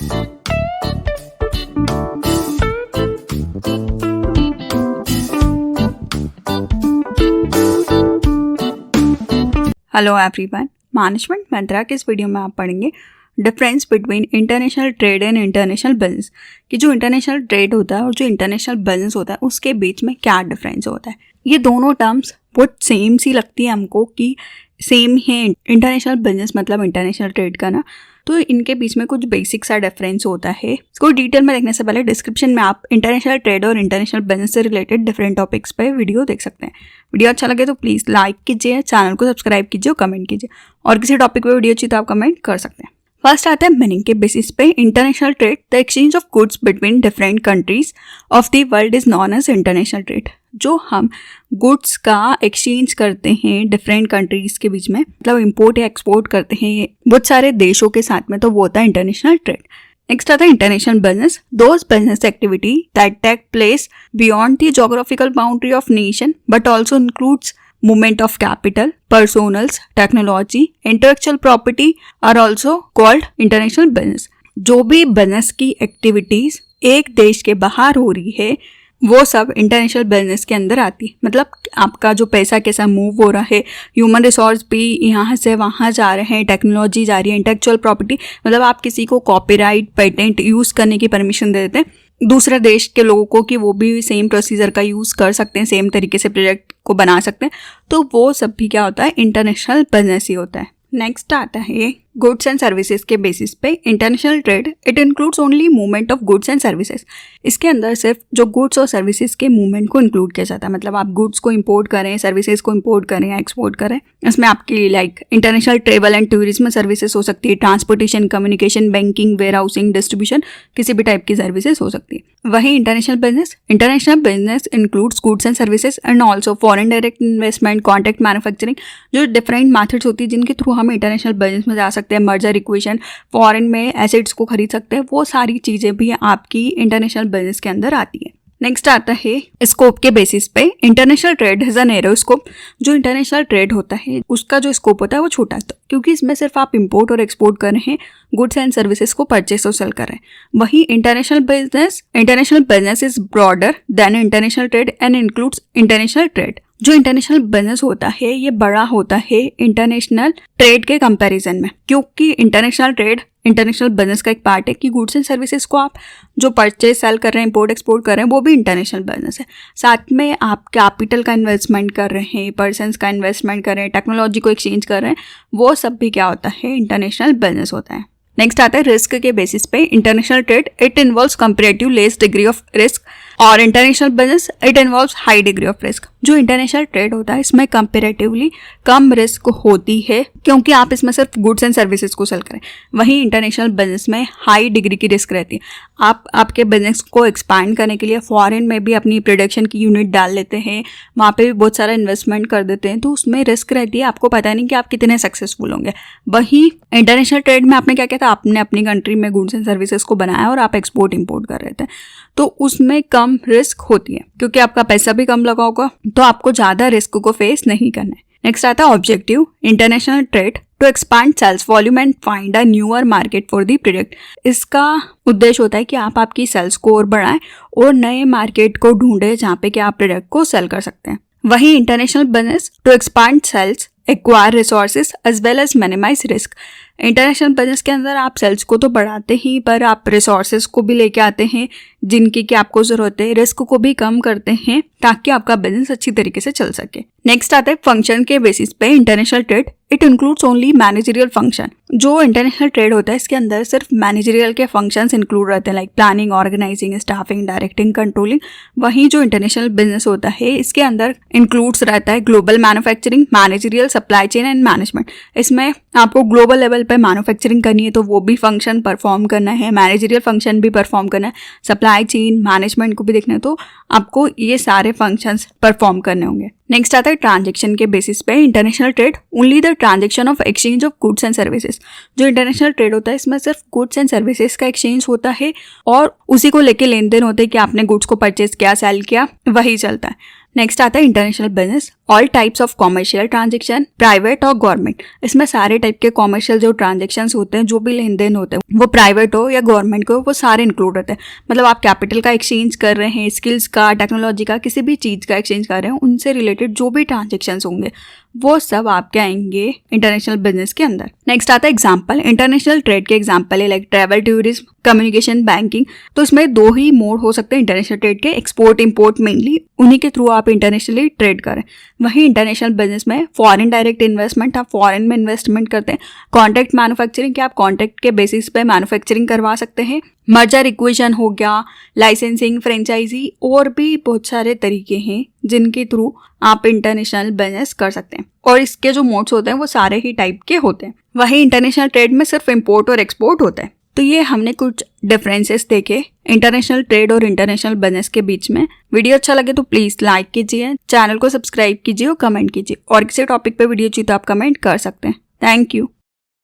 Hello everyone, management मंत्रा के इस video में आप पढ़ेंगे difference between international trade and international business कि जो इंटरनेशनल ट्रेड होता है और जो इंटरनेशनल बिजनेस होता है उसके बीच में क्या डिफरेंस होता है। ये दोनों टर्म्स बहुत सेम सी लगती है हमको कि सेम है। इंटरनेशनल बिजनेस मतलब इंटरनेशनल ट्रेड का ना, तो इनके बीच में कुछ बेसिक सा डिफरेंस होता है। इसको डिटेल में देखने से पहले डिस्क्रिप्शन में आप इंटरनेशनल ट्रेड और इंटरनेशनल बिजनेस से रिलेटेड डिफरेंट टॉपिक्स पे वीडियो देख सकते हैं। वीडियो अच्छा लगे तो प्लीज़ लाइक कीजिए, चैनल को सब्सक्राइब कीजिए और कमेंट कीजिए, और किसी टॉपिक पे वीडियो चाहिए तो आप कमेंट कर सकते हैं। फर्स्ट आता है मीनिंग के बेसिस पे। International trade the exchange of goods between different countries of the world is known as international trade. जो हम गुड्स का एक्सचेंज करते हैं डिफरेंट कंट्रीज के बीच में, मतलब इंपोर्ट या एक्सपोर्ट करते हैं बहुत सारे देशों के साथ में, तो वो होता है इंटरनेशनल ट्रेड। नेक्स्ट आता है international business, those business activity that take place beyond the geographical boundary of nation but also includes movement of capital, personals, technology, intellectual property are also called international business। जो भी business की activities एक देश के बाहर हो रही है वो सब इंटरनेशनल बिजनेस के अंदर आती है। मतलब आपका जो पैसा कैसा मूव हो रहा है, ह्यूमन रिसोर्स भी यहाँ से वहाँ जा रहे हैं, टेक्नोलॉजी जा रही है, इंटेलेक्चुअल प्रॉपर्टी मतलब आप किसी को कॉपीराइट पेटेंट यूज़ करने की परमिशन दे देते हैं दूसरे देश के लोगों को कि वो भी सेम प्रोसीजर का यूज़ कर सकते हैं, सेम तरीके से प्रोजेक्ट को बना सकते हैं, तो वो सब भी क्या होता है, इंटरनेशनल बिजनेस ही होता है। नेक्स्ट आता है गुड्स एंड सर्विसेज के बेसिस पे। International trade it includes only movement of goods and services. इसके अंदर सिर्फ जो गुड्स और सर्विसेज के मूवमेंट को इंक्लूड किया जाता है। मतलब आप गुड्स को इंपोर्ट करें, सर्विसेज को इंपोर्ट करें या एक्सपोर्ट करें, इसमें आपकी like international travel and tourism services हो सकती है, transportation, communication, banking, warehousing, distribution, किसी भी टाइप की सर्विसेज हो सकती है। वही international business includes goods and services and also foreign direct investment, contract manufacturing, जो डिफरेंट मैथड्स होती है जिनके थ्रू हम इंटरनेशनल बिजनेस में जा सकते हैं। मर्जर इक्वेशन, फॉरेन में एसेट्स को खरीद सकते हैं, वो सारी चीज़ें भी आपकी इंटरनेशनल बिजनेस के अंदर आती है। नेक्स्ट आता है स्कोप के बेसिस पे। International trade has a narrow scope. जो इंटरनेशनल ट्रेड होता है उसका जो स्कोप होता है वो छोटा होता है, क्योंकि इसमें सिर्फ आप इंपोर्ट और एक्सपोर्ट कर रहे हैं, गुड्स एंड सर्विसेज को परचेस और सेल कर रहे हैं। वही international business is broader then international trade and includes international trade. जो इंटरनेशनल बिजनेस होता है ये बड़ा होता है इंटरनेशनल ट्रेड के कंपैरिजन में, क्योंकि इंटरनेशनल ट्रेड इंटरनेशनल बिजनेस का एक पार्ट है कि गुड्स एंड सर्विसेज को आप जो परचेज सेल कर रहे हैं, इंपोर्ट एक्सपोर्ट कर रहे हैं, वो भी इंटरनेशनल बिजनेस है। साथ में आप कैपिटल का इन्वेस्टमेंट कर रहे हैं, पर्सन्स का इन्वेस्टमेंट कर रहे हैं, टेक्नोलॉजी को एक्सचेंज कर रहे हैं, वो सब भी क्या होता है, इंटरनेशनल बिजनेस होता है। नेक्स्ट आता है रिस्क के बेसिस पे। International trade it involves comparative less degree of risk और international business it involves high degree of risk. जो इंटरनेशनल ट्रेड होता है इसमें कंपैरेटिवली कम रिस्क होती है, क्योंकि आप इसमें सिर्फ गुड्स एंड सर्विसेज को सेल करें। वहीं इंटरनेशनल बिजनेस में हाई डिग्री की रिस्क रहती है। आप आपके बिजनेस को एक्सपांड करने के लिए फॉरेन में भी अपनी प्रोडक्शन की यूनिट डाल लेते हैं, वहाँ पे भी बहुत सारा इन्वेस्टमेंट कर देते हैं, तो उसमें रिस्क रहती है, आपको पता नहीं कि आप कितने सक्सेसफुल होंगे। वहीं इंटरनेशनल ट्रेड में आपने क्या किया था, आपने अपनी कंट्री में गुड्स एंड सर्विसेज को बनाया और आप एक्सपोर्ट इंपोर्ट कर रहे थे, तो उसमें कम रिस्क होती है, क्योंकि आपका पैसा भी कम लगा होगा, तो आपको ज़्यादा रिस्क को फेस नहीं करना है। नेक्स्ट आता है objective international trade to expand sales volume and find a newer market for the product. इसका उद्देश्य होता है कि आप आपकी सेल्स को और बढ़ाएं और नए मार्केट को ढूंढें जहाँ पे कि आप प्रोडक्ट को सेल कर सकते हैं। वहीं international business to expand sales, acquire resources as well as minimize risk. International business के अंदर आप सेल्स को तो बढ़ाते ही, पर आप रिसोर्सेज को भी लेके आते हैं जिनकी कि आपको जरूरत है, रिस्क को भी कम करते हैं ताकि आपका बिजनेस अच्छी तरीके से चल सके। नेक्स्ट आता है फंक्शन के बेसिस पे। International trade it includes only managerial function. जो इंटरनेशनल ट्रेड होता है इसके अंदर सिर्फ मैनेजरियल के फंक्शंस इंक्लूड रहते हैं, like planning, organizing, staffing, directing, controlling. वहीं जो इंटरनेशनल बिजनेस होता है इसके अंदर इंक्लूड्स रहता है global manufacturing, managerial, supply chain and management. इसमें आपको ग्लोबल लेवल पे मैन्युफैक्चरिंग करनी है तो वो भी फंक्शन परफॉर्म करना है, मैनेजरियल फंक्शन भी परफॉर्म करना है, सप्लाई चेन मैनेजमेंट को भी देखना है, तो आपको ये सारे फंक्शंस परफॉर्म करने होंगे। नेक्स्ट आता है ट्रांजेक्शन के बेसिस पे। International trade only the transaction of exchange of goods and services. जो इंटरनेशनल ट्रेड होता है इसमें सिर्फ गुड्स एंड सर्विसेज का एक्सचेंज होता है और उसी को लेके लेन देन होते हैं कि आपने गुड्स को परचेज किया, सेल किया, वही चलता है। नेक्स्ट आता है international business. All types of commercial transaction, private और गवर्नमेंट। इसमें सारे टाइप के कॉमर्शियल जो ट्रांजेक्शन्स होते हैं, जो भी लेन देन होते हैं, वो प्राइवेट हो या गवर्नमेंट को, वो सारे इंक्लूड होते हैं। मतलब आप कैपिटल का एक्सचेंज कर रहे हैं, स्किल्स का, टेक्नोलॉजी का, किसी भी चीज़ का एक्सचेंज कर रहे हैं, उनसे रिलेटेड जो भी ट्रांजेक्शन्स होंगे वो सब आपके आएंगे इंटरनेशनल बिजनेस के अंदर। नेक्स्ट आता है एग्जाम्पल। इंटरनेशनल ट्रेड के एग्जाम्पल है like travel, tourism, communication, banking. तो इसमें 2 ही मोड हो सकते हैं इंटरनेशनल ट्रेड के, एक्सपोर्ट इम्पोर्ट, मेनली उन्हीं के थ्रू आप इंटरनेशनली ट्रेड करें। वहीं इंटरनेशनल बिजनेस में फॉरेन डायरेक्ट इन्वेस्टमेंट, आप फॉरेन में इन्वेस्टमेंट करते हैं। कॉन्ट्रैक्ट मैन्युफैक्चरिंग, कि आप कॉन्ट्रैक्ट के बेसिस पे मैन्युफैक्चरिंग करवा सकते हैं। मर्जर इक्विजन हो गया, लाइसेंसिंग, फ्रेंचाइजी, और भी बहुत सारे तरीके हैं जिनके थ्रू आप इंटरनेशनल बिजनेस कर सकते हैं। और इसके जो मोड्स होते हैं वो सारे ही टाइप के होते हैं। वहीं इंटरनेशनल ट्रेड में सिर्फ इंपोर्ट और एक्सपोर्ट होता है। तो ये हमने कुछ डिफरेंसेस देखे इंटरनेशनल ट्रेड और इंटरनेशनल बिजनेस के बीच में। वीडियो अच्छा लगे तो प्लीज़ लाइक कीजिए, चैनल को सब्सक्राइब कीजिए और कमेंट कीजिए। और किसी टॉपिक पे वीडियो चाहिए तो आप कमेंट कर सकते हैं। Thank you.